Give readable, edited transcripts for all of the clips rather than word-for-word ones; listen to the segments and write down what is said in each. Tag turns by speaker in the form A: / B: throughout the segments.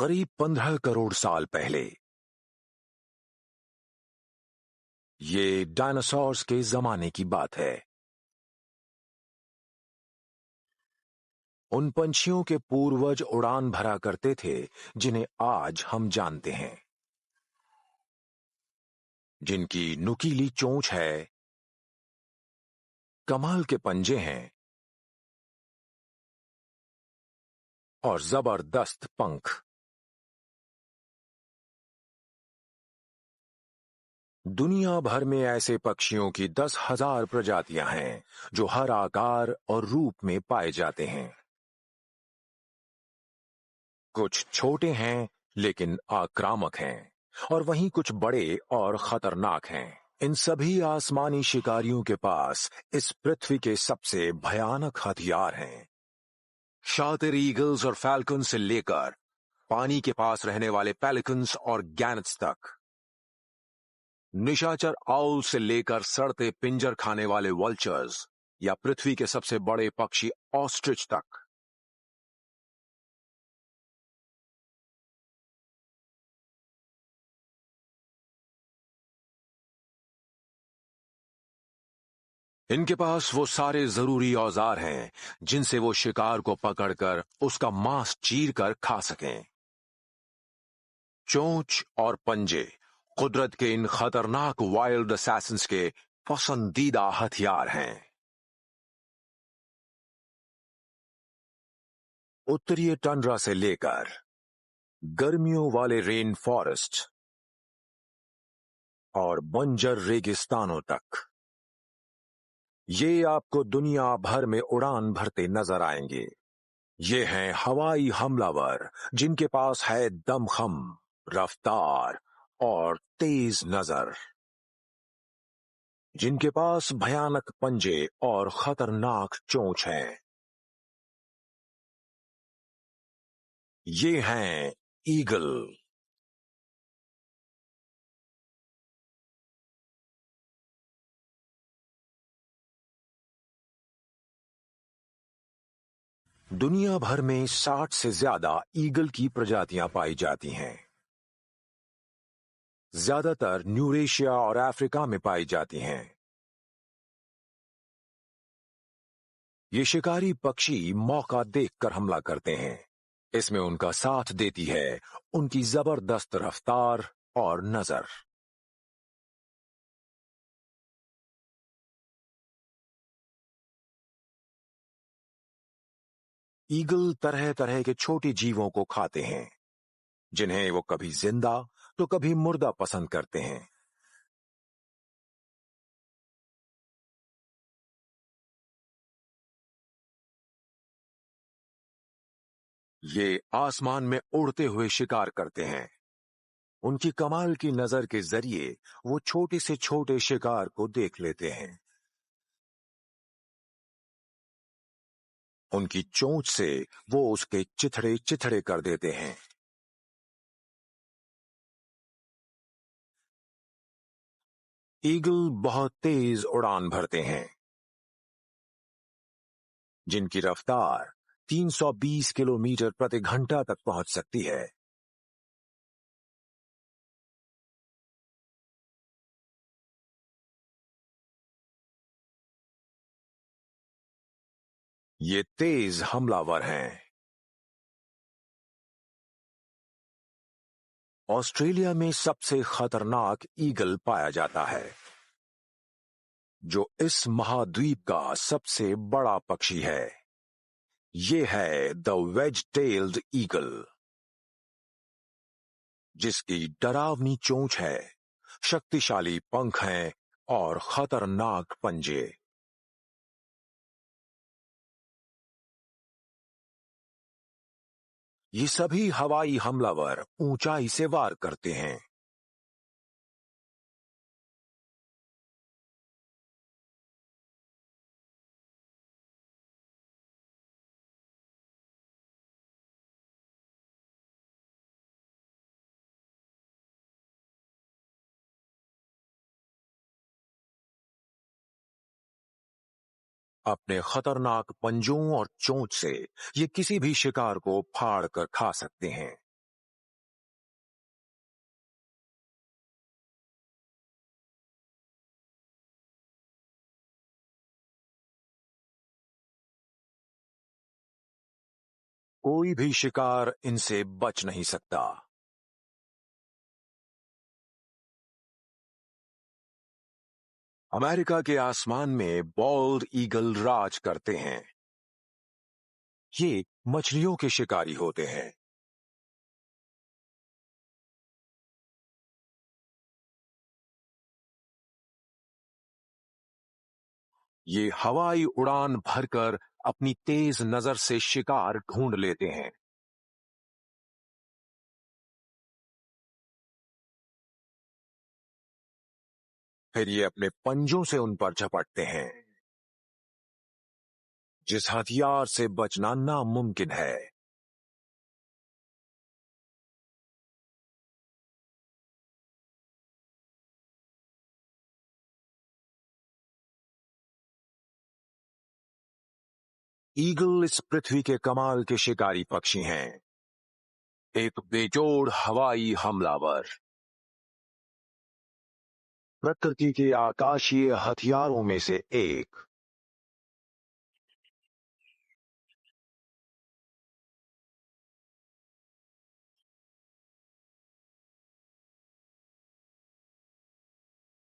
A: करीब 15 करोड़ साल पहले ये डायनासोर्स के जमाने की बात है। उन पंछियों के पूर्वज उड़ान भरा करते थे जिन्हें आज हम जानते हैं, जिनकी नुकीली चोंच है, कमाल के पंजे हैं और जबरदस्त पंख। दुनिया भर में ऐसे पक्षियों की 10,000 प्रजातियां हैं जो हर आकार और रूप में पाए जाते हैं। कुछ छोटे हैं लेकिन आक्रामक हैं और वहीं कुछ बड़े और खतरनाक हैं। इन सभी आसमानी शिकारियों के पास इस पृथ्वी के सबसे भयानक हथियार हैं। शातिर ईगल्स और फैल्कन से लेकर पानी के पास रहने वाले पेलिकन्स और गैनट्स तक, निशाचर आउल से लेकर सड़ते पिंजर खाने वाले वल्चर्स या पृथ्वी के सबसे बड़े पक्षी ऑस्ट्रिच तक, इनके पास वो सारे जरूरी औजार हैं जिनसे वो शिकार को पकड़कर उसका मांस चीर कर खा सकें। चोंच और पंजे कुदरत के इन खतरनाक वाइल्ड असैसिन्स के पसंदीदा हथियार हैं। उत्तरीय टंड्रा से लेकर गर्मियों वाले रेन फॉरेस्ट और बंजर रेगिस्तानों तक, ये आपको दुनिया भर में उड़ान भरते नजर आएंगे। ये हैं हवाई हमलावर जिनके पास है दमखम, रफ्तार और तेज नजर, जिनके पास भयानक पंजे और खतरनाक चोंच है। ये हैं ईगल। दुनिया भर में 60 से ज्यादा ईगल की प्रजातियां पाई जाती हैं। ज्यादातर यूरेशिया और अफ्रीका में पाई जाती हैं। ये शिकारी पक्षी मौका देखकर हमला करते हैं। इसमें उनका साथ देती है उनकी जबरदस्त रफ्तार और नजर। ईगल तरह तरह के छोटे जीवों को खाते हैं, जिन्हें वो कभी जिंदा तो कभी मुर्दा पसंद करते हैं। ये आसमान में उड़ते हुए शिकार करते हैं। उनकी कमाल की नजर के जरिए वो छोटे से छोटे शिकार को देख लेते हैं। उनकी चोंच से वो उसके चिथड़े चिथड़े कर देते हैं। ईगल बहुत तेज उड़ान भरते हैं, जिनकी रफ्तार 320 किलोमीटर प्रति घंटा तक पहुंच सकती है। ये तेज हमलावर हैं। ऑस्ट्रेलिया में सबसे खतरनाक ईगल पाया जाता है, जो इस महाद्वीप का सबसे बड़ा पक्षी है। ये है द वेज टेल्ड ईगल, जिसकी डरावनी चोंच है, शक्तिशाली पंख हैं और खतरनाक पंजे। ये सभी हवाई हमलावर ऊंचाई से वार करते हैं। अपने खतरनाक पंजों और चोंच से ये किसी भी शिकार को फाड़ कर खा सकते हैं। कोई भी शिकार इनसे बच नहीं सकता। अमेरिका के आसमान में बॉल्ड ईगल राज करते हैं। ये मछलियों के शिकारी होते हैं। ये हवाई उड़ान भरकर अपनी तेज नजर से शिकार ढूंढ लेते हैं। फिर ये अपने पंजों से उन पर झपटते हैं, जिस हथियार से बचना नामुमकिन है। ईगल इस पृथ्वी के कमाल के शिकारी पक्षी हैं, एक बेजोड़ हवाई हमलावर। प्रकृति के आकाशीय हथियारों में से एक।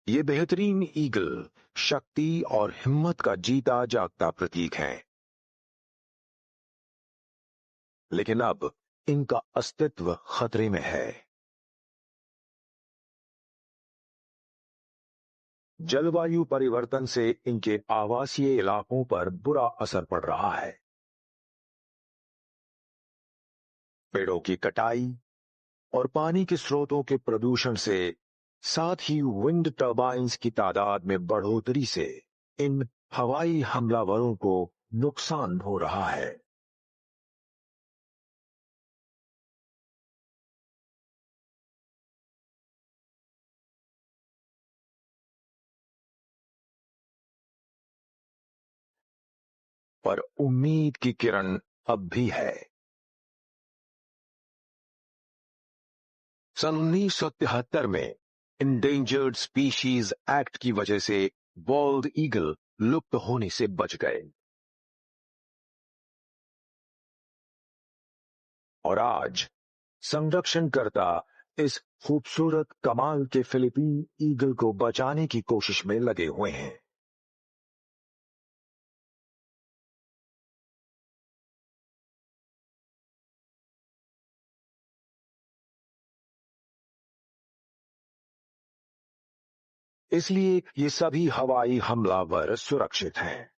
A: ये बेहतरीन ईगल शक्ति और हिम्मत का जीता जागता प्रतीक है। लेकिन अब इनका अस्तित्व खतरे में है। जलवायु परिवर्तन से इनके आवासीय इलाकों पर बुरा असर पड़ रहा है। पेड़ों की कटाई और पानी के स्रोतों के प्रदूषण से, साथ ही विंड टर्बाइन्स की तादाद में बढ़ोतरी से इन हवाई हमलावरों को नुकसान हो रहा है। पर उम्मीद की किरण अब भी है। सन 1973 में इंडेंजर्ड स्पीशीज एक्ट की वजह से बॉल्ड ईगल लुप्त होने से बच गए। और आज संरक्षणकर्ता इस खूबसूरत कमाल के फिलीपीन ईगल को बचाने की कोशिश में लगे हुए हैं। इसलिए ये सभी हवाई हमलावर सुरक्षित हैं।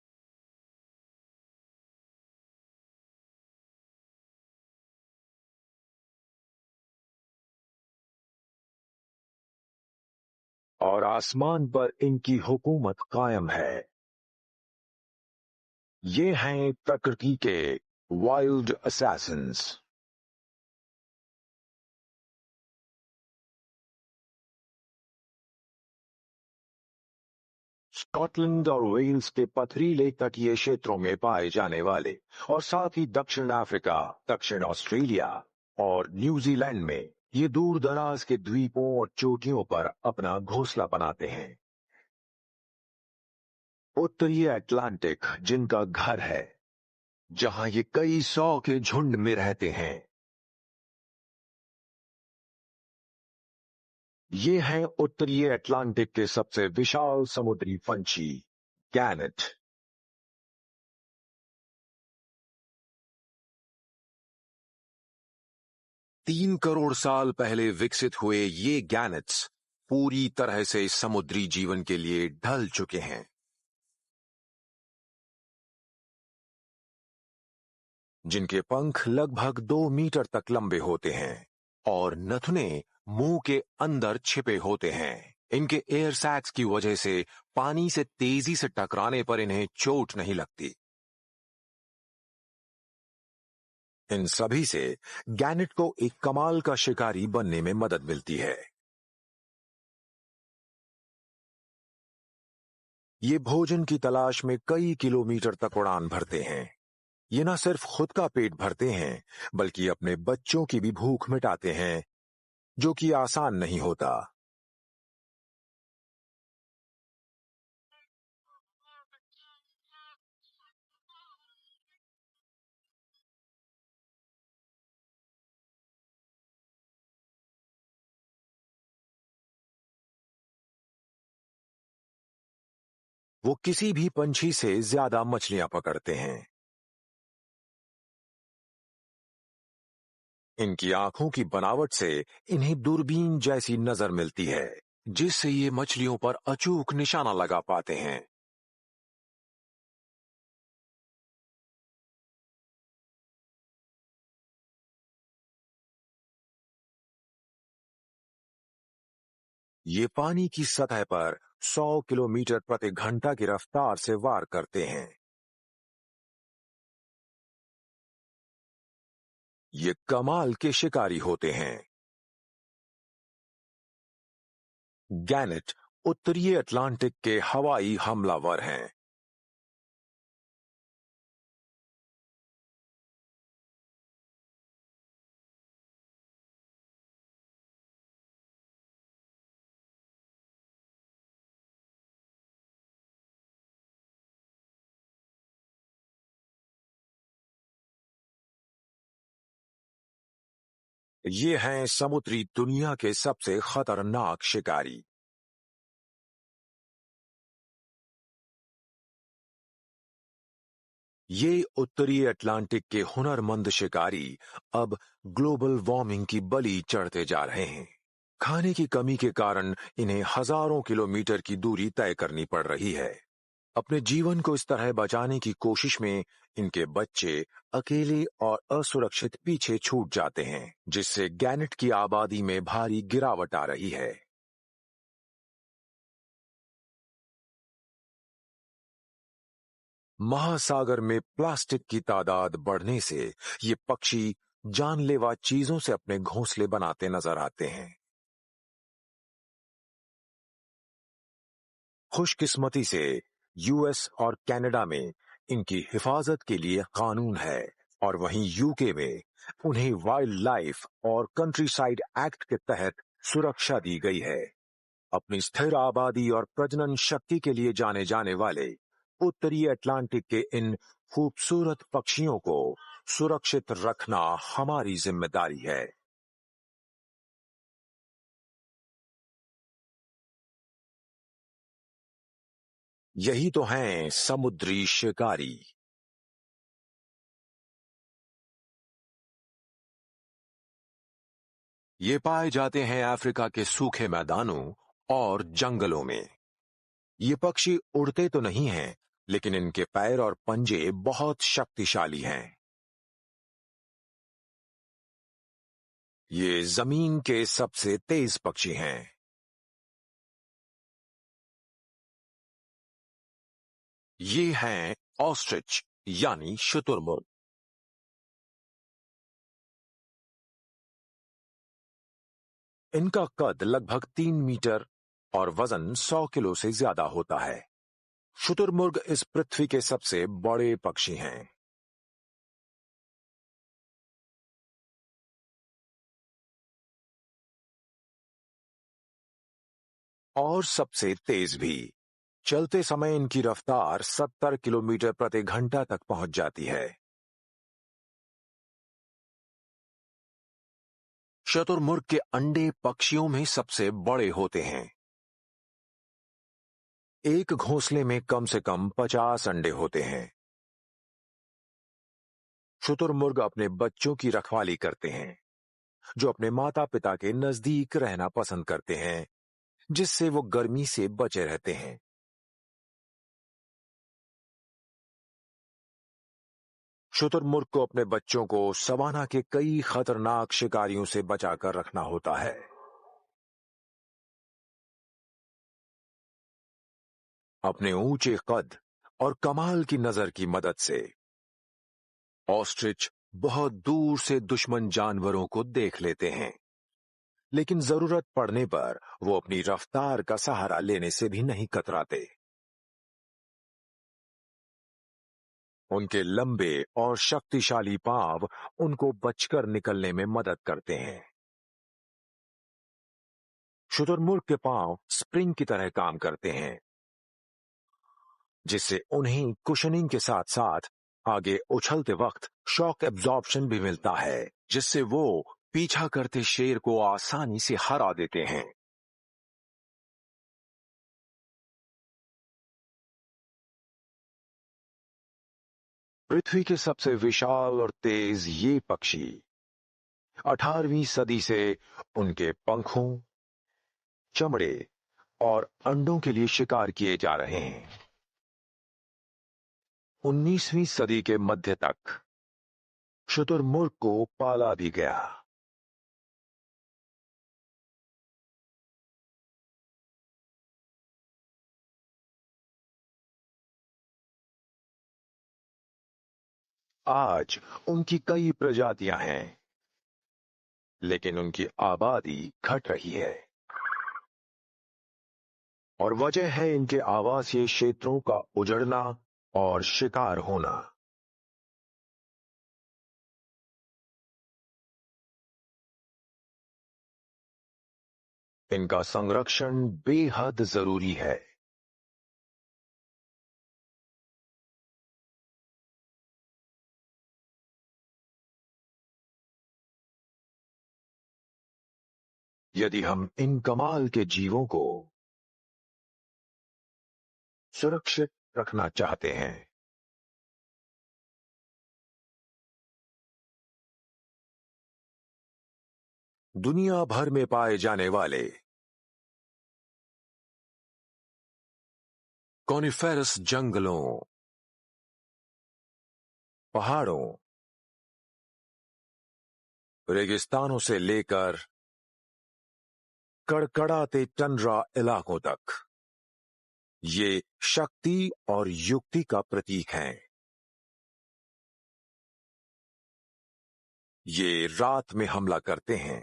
A: और आसमान पर इनकी हुकूमत कायम है। ये हैं प्रकृति के वाइल्ड असैसिन्स। स्कॉटलैंड और वेल्स के पथरीले तटीय क्षेत्रों में पाए जाने वाले, और साथ ही दक्षिण अफ्रीका, दक्षिण ऑस्ट्रेलिया और न्यूजीलैंड में ये दूर दराज के द्वीपों और चोटियों पर अपना घोंसला बनाते हैं। उत्तरी अटलांटिक जिनका घर है, जहां ये कई सौ के झुंड में रहते हैं। ये हैं उत्तरी अटलांटिक के सबसे विशाल समुद्री पंछी, गैनेट। 3 करोड़ साल पहले विकसित हुए ये गैनेट्स पूरी तरह से समुद्री जीवन के लिए ढल चुके हैं। जिनके पंख लगभग 2 मीटर तक लंबे होते हैं और नथुने मुंह के अंदर छिपे होते हैं। इनके एयर सैक्स की वजह से पानी से तेजी से टकराने पर इन्हें चोट नहीं लगती। इन सभी से गैनेट को एक कमाल का शिकारी बनने में मदद मिलती है। ये भोजन की तलाश में कई किलोमीटर तक उड़ान भरते हैं। ये न सिर्फ खुद का पेट भरते हैं, बल्कि अपने बच्चों की भी भूख मिटाते हैं, जो कि आसान नहीं होता। वो किसी भी पंछी से ज्यादा मछलियां पकड़ते हैं। इनकी आंखों की बनावट से इन्हें दूरबीन जैसी नजर मिलती है, जिससे ये मछलियों पर अचूक निशाना लगा पाते हैं। ये पानी की सतह पर 100 किलोमीटर प्रति घंटा की रफ्तार से वार करते हैं। ये कमाल के शिकारी होते हैं। गैनेट उत्तरी अटलांटिक के हवाई हमलावर हैं। ये हैं समुद्री दुनिया के सबसे खतरनाक शिकारी। ये उत्तरी अटलांटिक के हुनरमंद शिकारी अब ग्लोबल वार्मिंग की बलि चढ़ते जा रहे हैं। खाने की कमी के कारण इन्हें हजारों किलोमीटर की दूरी तय करनी पड़ रही है। अपने जीवन को इस तरह बचाने की कोशिश में इनके बच्चे अकेले और असुरक्षित पीछे छूट जाते हैं, जिससे गैनेट की आबादी में भारी गिरावट आ रही है। महासागर में प्लास्टिक की तादाद बढ़ने से ये पक्षी जानलेवा चीजों से अपने घोंसले बनाते नजर आते हैं। खुशकिस्मती से यूएस और कनाडा में इनकी हिफाजत के लिए कानून है, और वहीं यूके में उन्हें वाइल्ड लाइफ और कंट्रीसाइड एक्ट के तहत सुरक्षा दी गई है। अपनी स्थिर आबादी और प्रजनन शक्ति के लिए जाने जाने वाले उत्तरी अटलांटिक के इन खूबसूरत पक्षियों को सुरक्षित रखना हमारी जिम्मेदारी है। यही तो हैं समुद्री शिकारी। ये पाए जाते हैं अफ्रीका के सूखे मैदानों और जंगलों में। ये पक्षी उड़ते तो नहीं हैं, लेकिन इनके पैर और पंजे बहुत शक्तिशाली हैं। ये जमीन के सबसे तेज पक्षी हैं। ये हैं ऑस्ट्रिच यानी शुतुरमुर्ग। इनका कद लगभग 3 मीटर और वजन 100 किलो से ज्यादा होता है। शुतुरमुर्ग इस पृथ्वी के सबसे बड़े पक्षी हैं। और सबसे तेज भी। चलते समय इनकी रफ्तार 70 किलोमीटर प्रति घंटा तक पहुंच जाती है। शुतुरमुर्ग के अंडे पक्षियों में सबसे बड़े होते हैं। एक घोंसले में कम से कम 50 अंडे होते हैं। शुतुरमुर्ग अपने बच्चों की रखवाली करते हैं, जो अपने माता पिता के नजदीक रहना पसंद करते हैं, जिससे वो गर्मी से बचे रहते हैं। शुतुरमुर्ग को अपने बच्चों को सवाना के कई खतरनाक शिकारियों से बचाकर रखना होता है। अपने ऊंचे कद और कमाल की नजर की मदद से ऑस्ट्रिच बहुत दूर से दुश्मन जानवरों को देख लेते हैं, लेकिन जरूरत पड़ने पर वो अपनी रफ्तार का सहारा लेने से भी नहीं कतराते। उनके लंबे और शक्तिशाली पांव उनको बचकर निकलने में मदद करते हैं। शुतुरमुर्ग के पांव स्प्रिंग की तरह काम करते हैं, जिससे उन्हें कुशनिंग के साथ साथ आगे उछलते वक्त शॉक एब्जॉर्प्शन भी मिलता है, जिससे वो पीछा करते शेर को आसानी से हरा देते हैं। पृथ्वी के सबसे विशाल और तेज ये पक्षी 18वीं सदी से उनके पंखों, चमड़े और अंडों के लिए शिकार किए जा रहे हैं। 19वीं सदी के मध्य तक शुतुरमुर्ग को पाला भी गया। आज उनकी कई प्रजातियां हैं, लेकिन उनकी आबादी घट रही है और वजह है इनके आवासीय क्षेत्रों का उजड़ना और शिकार होना। इनका संरक्षण बेहद जरूरी है। यदि हम इन कमाल के जीवों को सुरक्षित रखना चाहते हैं, दुनिया भर में पाए जाने वाले कॉनिफेरस जंगलों, पहाड़ों, रेगिस्तानों से लेकर कड़कड़ाते टंड्रा इलाकों तक ये शक्ति और युक्ति का प्रतीक हैं। ये रात में हमला करते हैं।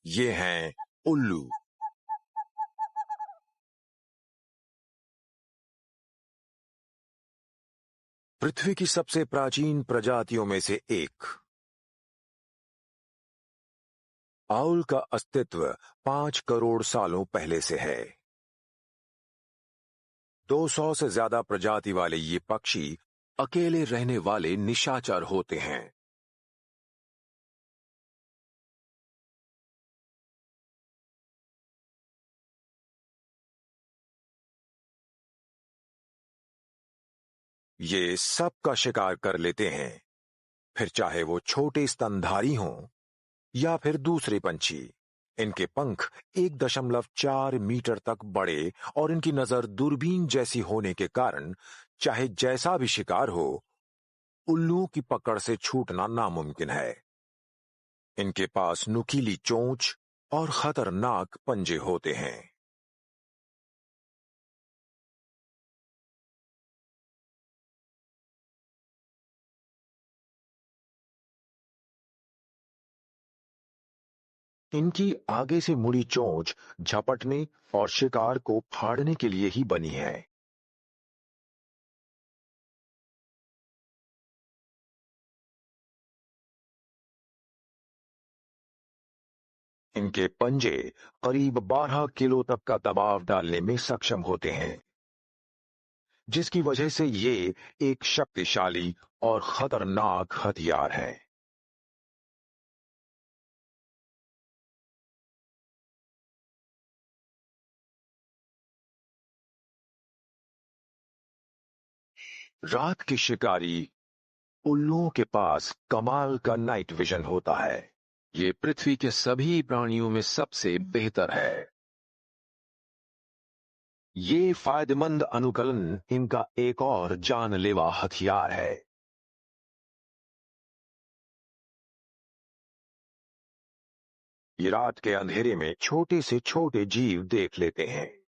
A: ये हैं उल्लू। पृथ्वी की सबसे प्राचीन प्रजातियों में से एक आउल का अस्तित्व 5 करोड़ सालों पहले से है। 200 से ज्यादा प्रजाति वाले ये पक्षी अकेले रहने वाले निशाचर होते हैं। ये सबका शिकार कर लेते हैं, फिर चाहे वो छोटे स्तनधारी हों या फिर दूसरे पंछी। इनके पंख 1.4 मीटर तक बड़े और इनकी नजर दूरबीन जैसी होने के कारण चाहे जैसा भी शिकार हो, उल्लुओं की पकड़ से छूटना नामुमकिन है। इनके पास नुकीली चोंच और खतरनाक पंजे होते हैं। इनकी आगे से मुड़ी चोंच झपटने और शिकार को फाड़ने के लिए ही बनी है। इनके पंजे करीब 12 किलो तक का दबाव डालने में सक्षम होते हैं, जिसकी वजह से ये एक शक्तिशाली और खतरनाक हथियार है। रात के शिकारी उल्लुओं के पास कमाल का नाइट विजन होता है। ये पृथ्वी के सभी प्राणियों में सबसे बेहतर है। ये फायदेमंद अनुकलन इनका एक और जानलेवा हथियार है। ये रात के अंधेरे में छोटे से छोटे जीव देख लेते हैं।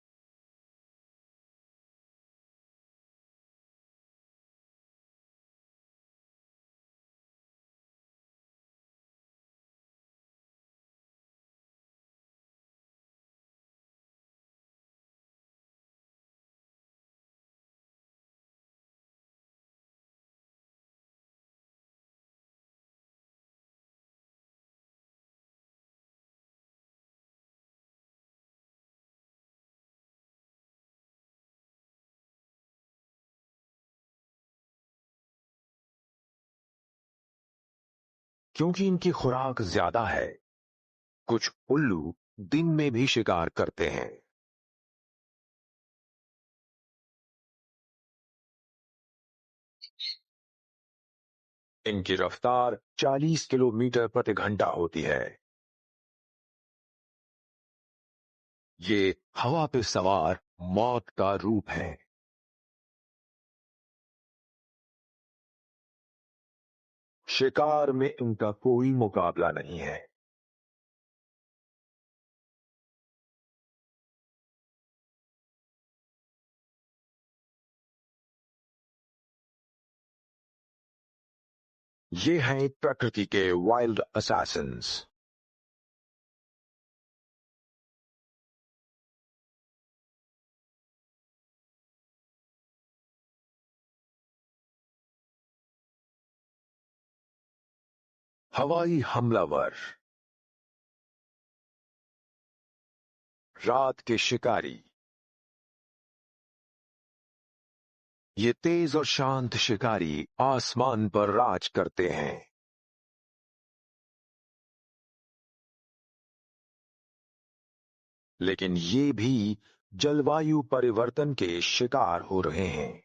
A: क्योंकि इनकी खुराक ज्यादा है, कुछ उल्लू दिन में भी शिकार करते हैं। इनकी रफ्तार 40 किलोमीटर प्रति घंटा होती है। ये हवा पे सवार मौत का रूप है। शिकार में इनका कोई मुकाबला नहीं है। ये हैं प्रकृति के वाइल्ड असैसिन्स। हवाई हमलावर, रात के शिकारी। ये तेज और शांत शिकारी आसमान पर राज करते हैं। लेकिन ये भी जलवायु परिवर्तन के शिकार हो रहे हैं।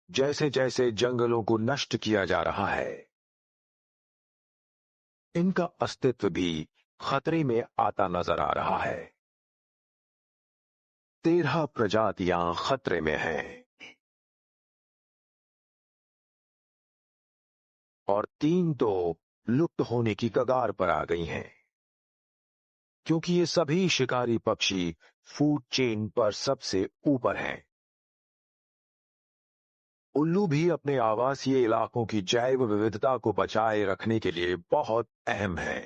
A: जैसे जैसे जंगलों को नष्ट किया जा रहा है, इनका अस्तित्व भी खतरे में आता नजर आ रहा है। 13 प्रजातियां खतरे में हैं और 3 तो लुप्त होने की कगार पर आ गई हैं, क्योंकि ये सभी शिकारी पक्षी फूड चेन पर सबसे ऊपर हैं। उल्लू भी अपने आवासीय इलाकों की जैव विविधता को बचाए रखने के लिए बहुत अहम है।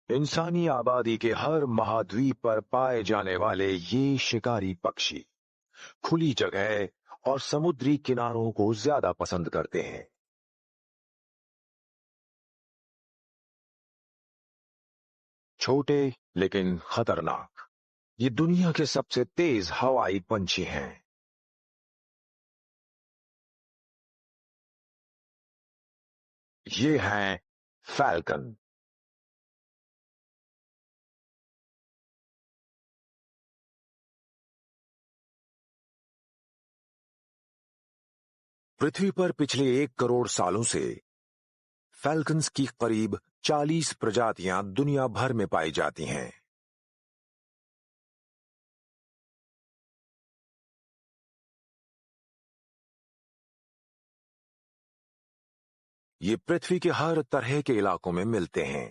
A: इंसानी आबादी के हर महाद्वीप पर पाए जाने वाले ये शिकारी पक्षी खुली जगह और समुद्री किनारों को ज्यादा पसंद करते हैं। छोटे लेकिन खतरनाक, ये दुनिया के सबसे तेज हवाई पंछी हैं। ये हैं फैल्कन। पृथ्वी पर पिछले 1 करोड़ सालों से फैल्कन्स की करीब 40 प्रजातियां दुनिया भर में पाई जाती हैं। ये पृथ्वी के हर तरह के इलाकों में मिलते हैं।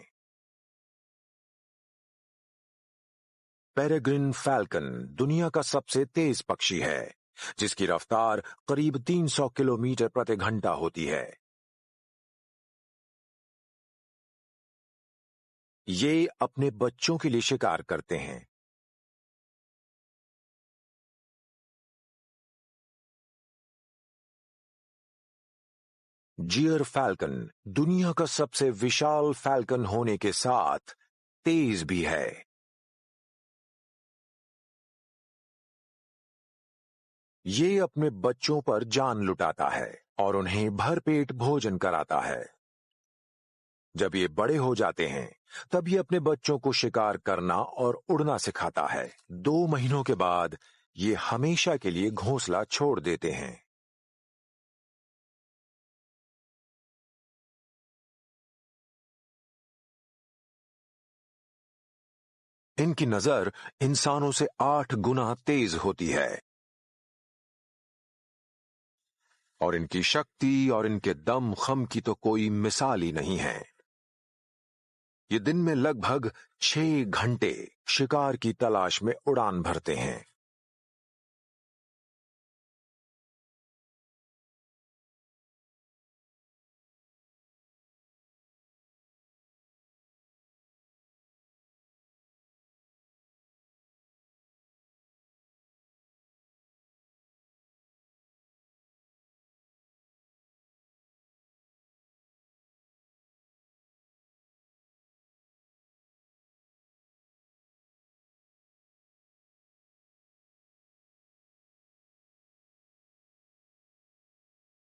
A: पेरेग्रिन फैल्कन दुनिया का सबसे तेज पक्षी है, जिसकी रफ्तार करीब 300 किलोमीटर प्रति घंटा होती है। ये अपने बच्चों के लिए शिकार करते हैं। जियर फैल्कन दुनिया का सबसे विशाल फैल्कन होने के साथ तेज भी है। ये अपने बच्चों पर जान लुटाता है और उन्हें भरपेट भोजन कराता है। जब ये बड़े हो जाते हैं, तब ये अपने बच्चों को शिकार करना और उड़ना सिखाता है। 2 महीनों के बाद ये हमेशा के लिए घोंसला छोड़ देते हैं। इनकी नजर इंसानों से 8 गुना तेज होती है और इनकी शक्ति और इनके दम खम की तो कोई मिसाल ही नहीं है। ये दिन में लगभग 6 घंटे शिकार की तलाश में उड़ान भरते हैं।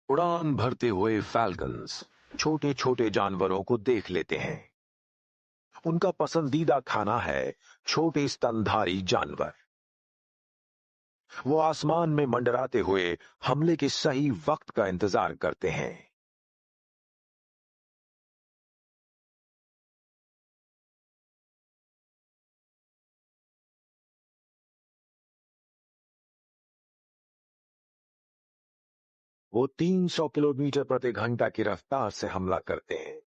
A: उड़ान भरते हुए फैल्कन्स छोटे छोटे जानवरों को देख लेते हैं। उनका पसंदीदा खाना है छोटे स्तनधारी जानवर। वो आसमान में मंडराते हुए हमले के सही वक्त का इंतजार करते हैं। वो 300 किलोमीटर प्रति घंटा की रफ्तार से हमला करते हैं।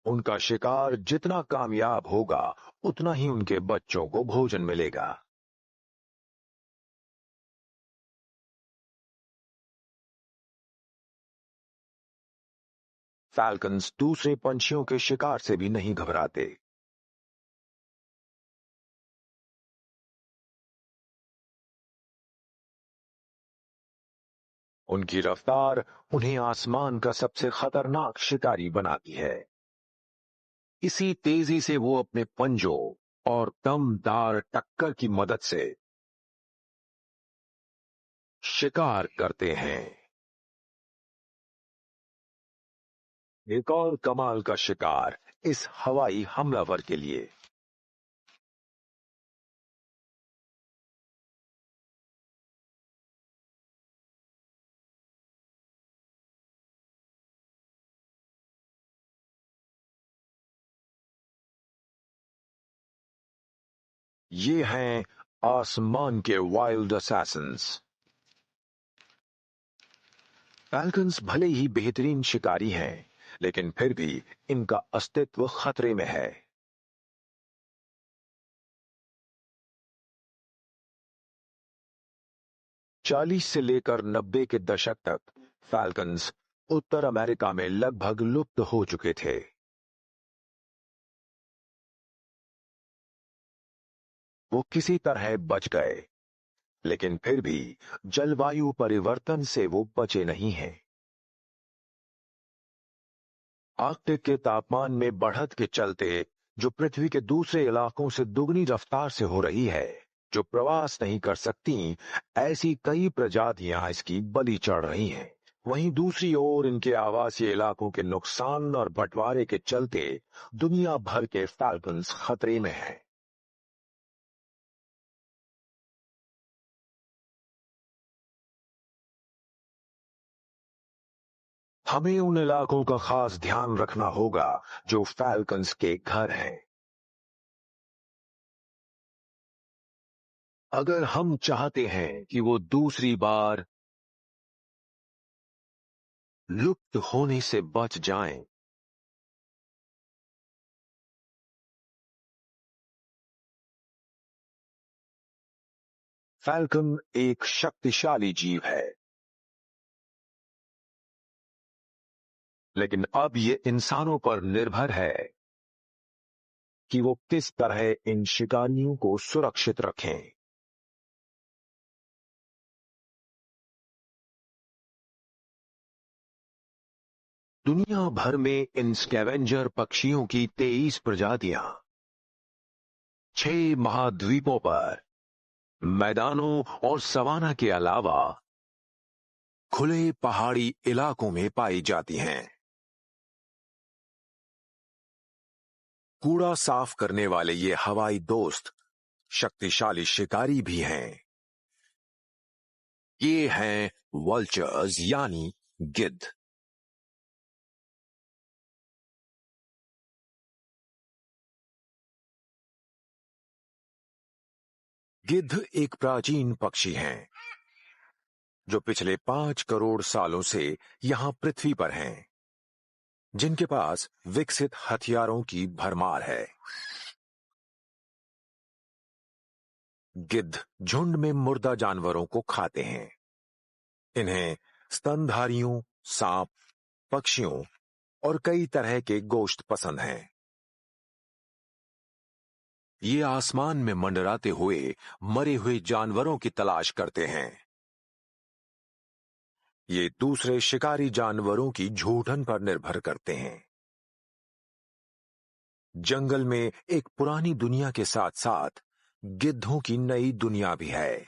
A: उनका शिकार जितना कामयाब होगा, उतना ही उनके बच्चों को भोजन मिलेगा। फैल्कन्स दूसरे पंछियों के शिकार से भी नहीं घबराते। उनकी रफ्तार उन्हें आसमान का सबसे खतरनाक शिकारी बनाती है। इसी तेजी से वो अपने पंजों और दमदार टक्कर की मदद से शिकार करते हैं। एक और कमाल का शिकार इस हवाई हमलावर के लिए। ये हैं आसमान के वाइल्ड असैसिन्स। फैल्कन्स भले ही बेहतरीन शिकारी हैं, लेकिन फिर भी इनका अस्तित्व खतरे में है। 40 से लेकर 90 के दशक तक फैल्कन्स उत्तर अमेरिका में लगभग लुप्त हो चुके थे। वो किसी तरह बच गए, लेकिन फिर भी जलवायु परिवर्तन से वो बचे नहीं हैं। आर्कटिक के तापमान में बढ़त के चलते जो पृथ्वी के दूसरे इलाकों से दुगनी रफ्तार से हो रही है, जो प्रवास नहीं कर सकती, ऐसी कई प्रजातियां इसकी बलि चढ़ रही हैं। वहीं दूसरी ओर इनके आवासीय इलाकों के नुकसान और बंटवारे के चलते दुनिया भर के फैल्कन्स खतरे में हैं। हमें उन इलाकों का खास ध्यान रखना होगा जो फैल्कन्स के घर हैं। अगर हम चाहते हैं कि वो दूसरी बार लुप्त होने से बच जाएं, फैल्कन एक शक्तिशाली जीव है, लेकिन अब ये इंसानों पर निर्भर है कि वो किस तरह इन शिकारियों को सुरक्षित रखें। दुनिया भर में इन स्कैवेंजर पक्षियों की 23 प्रजातियां 6 महाद्वीपों पर, मैदानों और सवाना के अलावा खुले पहाड़ी इलाकों में पाई जाती हैं। कूड़ा साफ करने वाले ये हवाई दोस्त शक्तिशाली शिकारी भी हैं। ये हैं वल्चर्स यानी गिद्ध। गिद्ध एक प्राचीन पक्षी हैं जो पिछले 5 करोड़ सालों से यहां पृथ्वी पर हैं, जिनके पास विकसित हथियारों की भरमार है। गिद्ध झुंड में मुर्दा जानवरों को खाते हैं। इन्हें स्तनधारियों, सांप, पक्षियों और कई तरह के गोश्त पसंद हैं। ये आसमान में मंडराते हुए मरे हुए जानवरों की तलाश करते हैं। ये दूसरे शिकारी जानवरों की झूठन पर निर्भर करते हैं। जंगल में एक पुरानी दुनिया के साथ साथ गिद्धों की नई दुनिया भी है।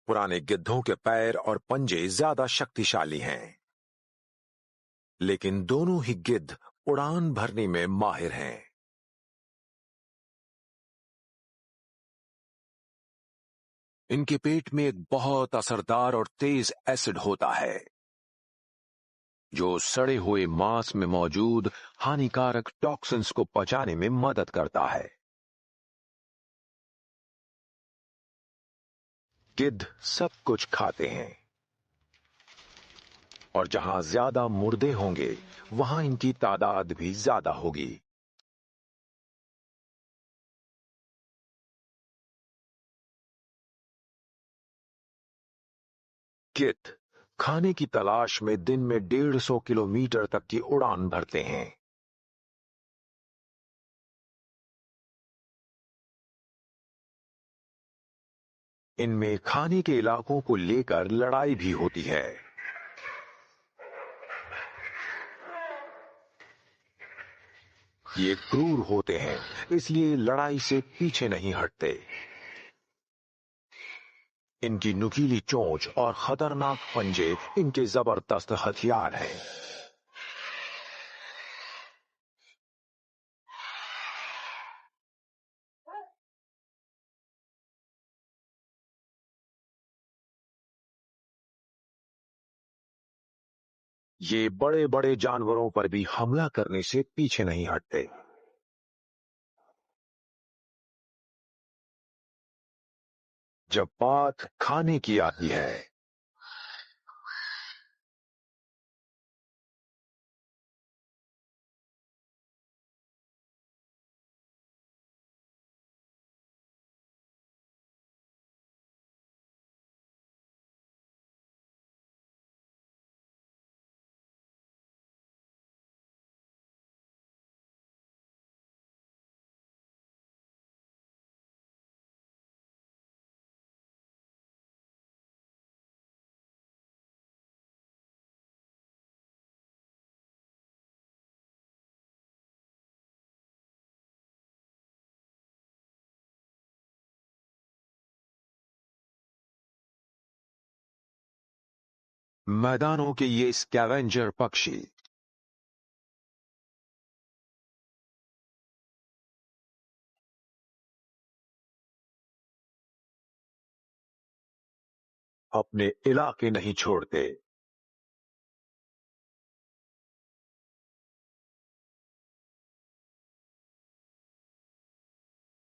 A: पुराने गिद्धों के पैर और पंजे ज्यादा शक्तिशाली हैं, लेकिन दोनों ही गिद्ध उड़ान भरने में माहिर हैं। इनके पेट में एक बहुत असरदार और तेज एसिड होता है, जो सड़े हुए मांस में मौजूद हानिकारक टॉक्सिन्स को पचाने में मदद करता है। गिद्ध सब कुछ खाते हैं, और जहां ज्यादा मुर्दे होंगे वहां इनकी तादाद भी ज्यादा होगी। गिद्ध खाने की तलाश में दिन में 150 किलोमीटर तक की उड़ान भरते हैं। इनमें खाने के इलाकों को लेकर लड़ाई भी होती है। ये क्रूर होते हैं, इसलिए लड़ाई से पीछे नहीं हटते। इनकी नुकीली चोंच और खतरनाक पंजे इनके जबरदस्त हथियार हैं। ये बड़े बड़े जानवरों पर भी हमला करने से पीछे नहीं हटते। जब बात खाने की आती है, मैदानों के ये स्कैवेंजर पक्षी अपने इलाके नहीं छोड़ते।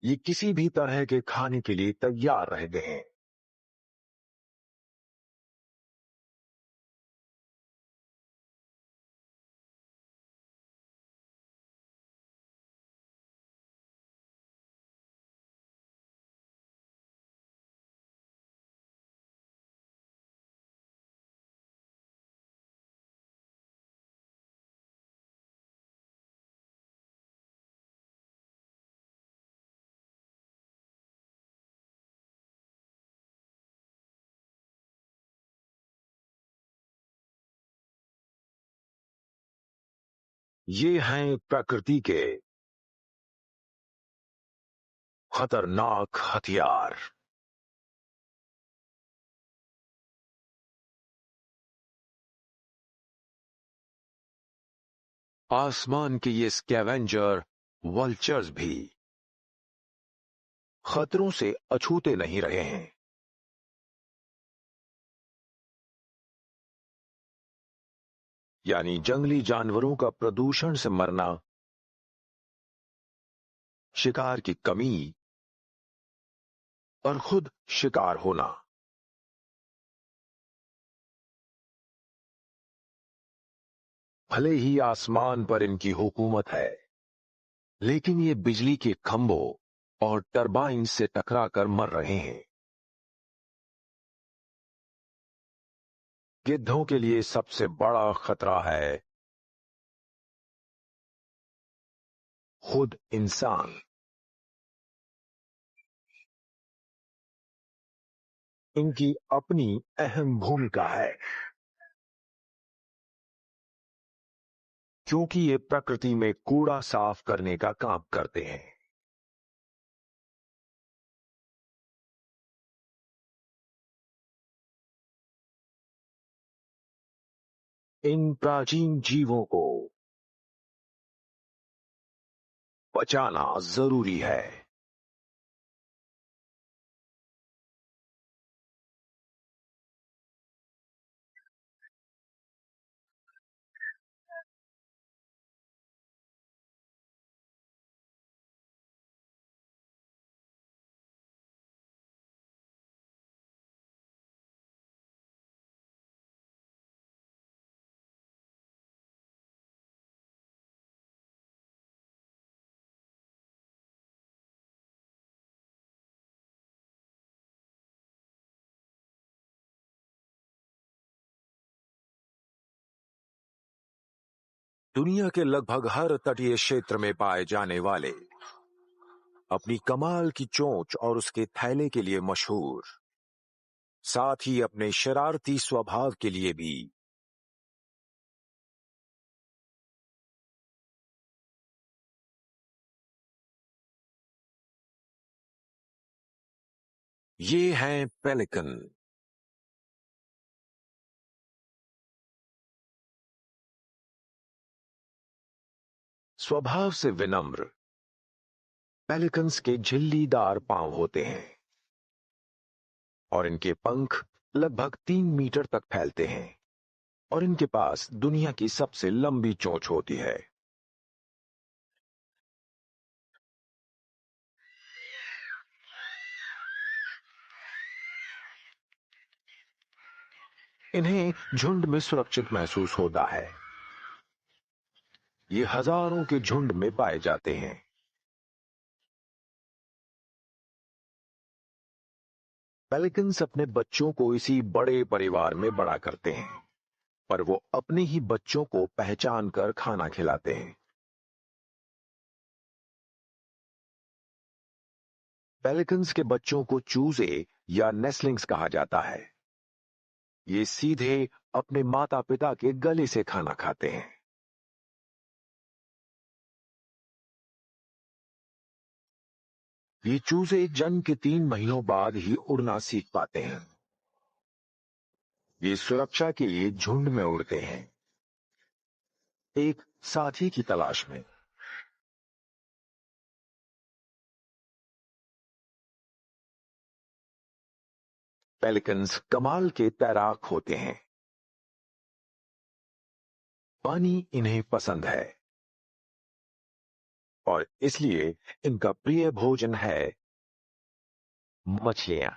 A: ये किसी भी तरह के खाने के लिए तैयार रहते हैं। ये हैं प्रकृति के खतरनाक हथियार। आसमान के ये स्कैवेंजर वल्चर्स भी खतरों से अछूते नहीं रहे हैं। यानी जंगली जानवरों का प्रदूषण से मरना, शिकार की कमी और खुद शिकार होना। भले ही आसमान पर इनकी हुकूमत है, लेकिन ये बिजली के खंभों और टरबाइन से टकराकर मर रहे हैं। गिद्धों के लिए सबसे बड़ा खतरा है खुद इंसान। इनकी अपनी अहम भूमिका है। क्योंकि ये प्रकृति में कूड़ा साफ करने का काम करते हैं। इन प्राचीन जीवों को बचाना जरूरी है। दुनिया के लगभग हर तटीय क्षेत्र में पाए जाने वाले अपनी कमाल की चोंच और उसके थैले के लिए मशहूर, साथ ही अपने शरारती स्वभाव के लिए भी। ये हैं पेलिकन। स्वभाव से विनम्र, पेलिकन्स के झिल्लीदार पांव होते हैं और इनके पंख लगभग 3 मीटर तक फैलते हैं और इनके पास दुनिया की सबसे लंबी चोंच होती है। इन्हें झुंड में सुरक्षित महसूस होता है। ये हजारों के झुंड में पाए जाते हैं। पेलिकन्स अपने बच्चों को इसी बड़े परिवार में बड़ा करते हैं, पर वो अपने ही बच्चों को पहचान कर खाना खिलाते हैं। पेलिकन्स के बच्चों को चूजे या नेस्लिंग्स कहा जाता है। ये सीधे अपने माता पिता के गले से खाना खाते हैं। ये चूजे जन्म के 3 महीनों बाद ही उड़ना सीख पाते हैं। ये सुरक्षा के लिए झुंड में उड़ते हैं, एक साथी की तलाश में। पेलिकन्स कमाल के तैराक होते हैं। पानी इन्हें पसंद है और इसलिए इनका प्रिय भोजन है मछलियां।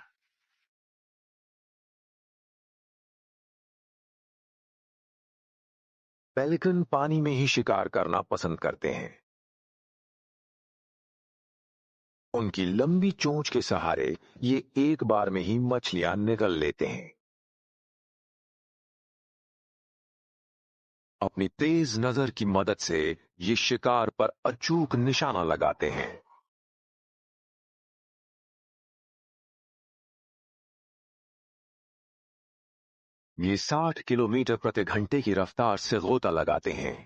A: पेलिकन पानी में ही शिकार करना पसंद करते हैं। उनकी लंबी चोंच के सहारे ये एक बार में ही मछलियां निगल लेते हैं। अपनी तेज नजर की मदद से ये शिकार पर अचूक निशाना लगाते हैं। ये 60 किलोमीटर प्रति घंटे की रफ्तार से गोता लगाते हैं।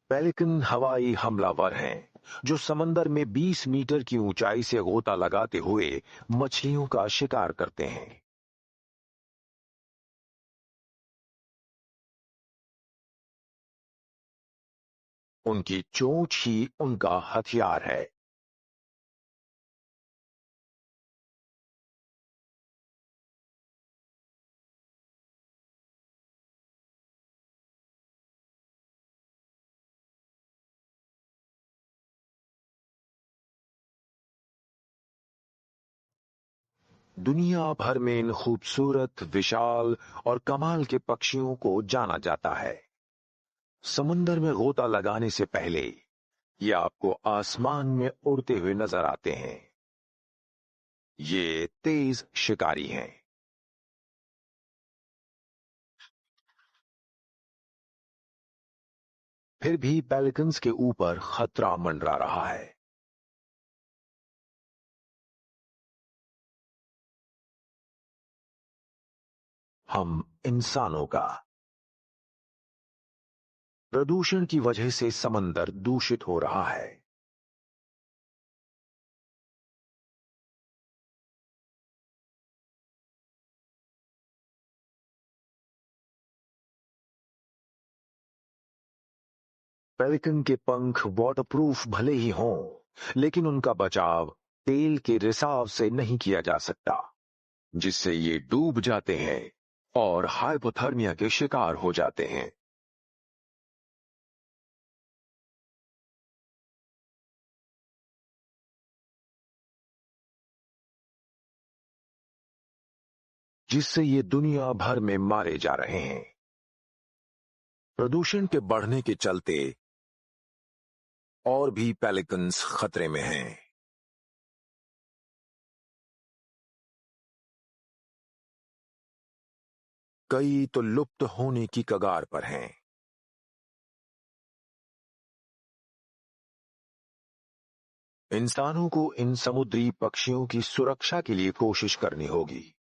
A: पेलिकन हवाई हमलावर हैं, जो समंदर में 20 मीटर की ऊंचाई से गोता लगाते हुए मछलियों का शिकार करते हैं। उनकी चोंच ही उनका हथियार है। दुनिया भर में इन खूबसूरत, विशाल और कमाल के पक्षियों को जाना जाता है। समुंदर में गोता लगाने से पहले ये आपको आसमान में उड़ते हुए नजर आते हैं। ये तेज शिकारी हैं। फिर भी पेलिकन्स के ऊपर खतरा मंडरा रहा है। हम इंसानों का। प्रदूषण की वजह से समंदर दूषित हो रहा है। पेलिकन के पंख वाटरप्रूफ भले ही हों, लेकिन उनका बचाव तेल के रिसाव से नहीं किया जा सकता, जिससे ये डूब जाते हैं और हाइपोथर्मिया के शिकार हो जाते हैं। जिससे ये दुनिया भर में मारे जा रहे हैं। प्रदूषण के बढ़ने के चलते और भी पेलिकन्स खतरे में हैं। कई तो लुप्त होने की कगार पर हैं। इंसानों को इन समुद्री पक्षियों की सुरक्षा के लिए कोशिश करनी होगी।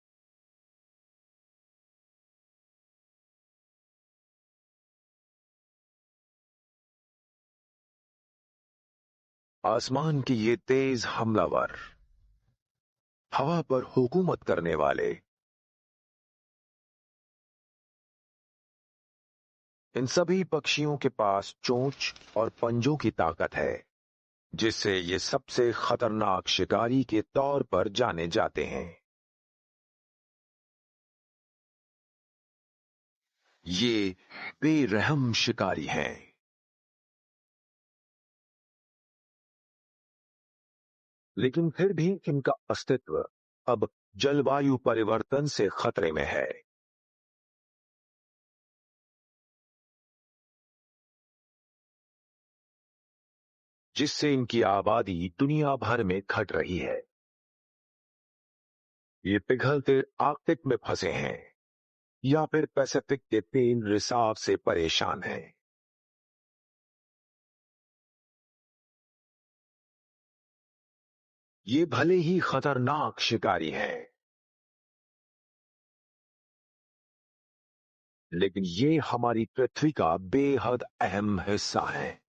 A: आसमान की ये तेज हमलावर, हवा पर हुकूमत करने वाले, इन सभी पक्षियों के पास चोंच और पंजों की ताकत है, जिससे ये सबसे खतरनाक शिकारी के तौर पर जाने जाते हैं। ये बेरहम शिकारी हैं। लेकिन फिर भी इनका अस्तित्व अब जलवायु परिवर्तन से खतरे में है। जिससे इनकी आबादी दुनिया भर में घट रही है। ये पिघलते आर्कटिक में फंसे हैं या फिर पैसिफिक के तेल रिसाव से परेशान हैं। ये भले ही खतरनाक शिकारी हैं, लेकिन ये हमारी पृथ्वी का बेहद अहम हिस्सा हैं।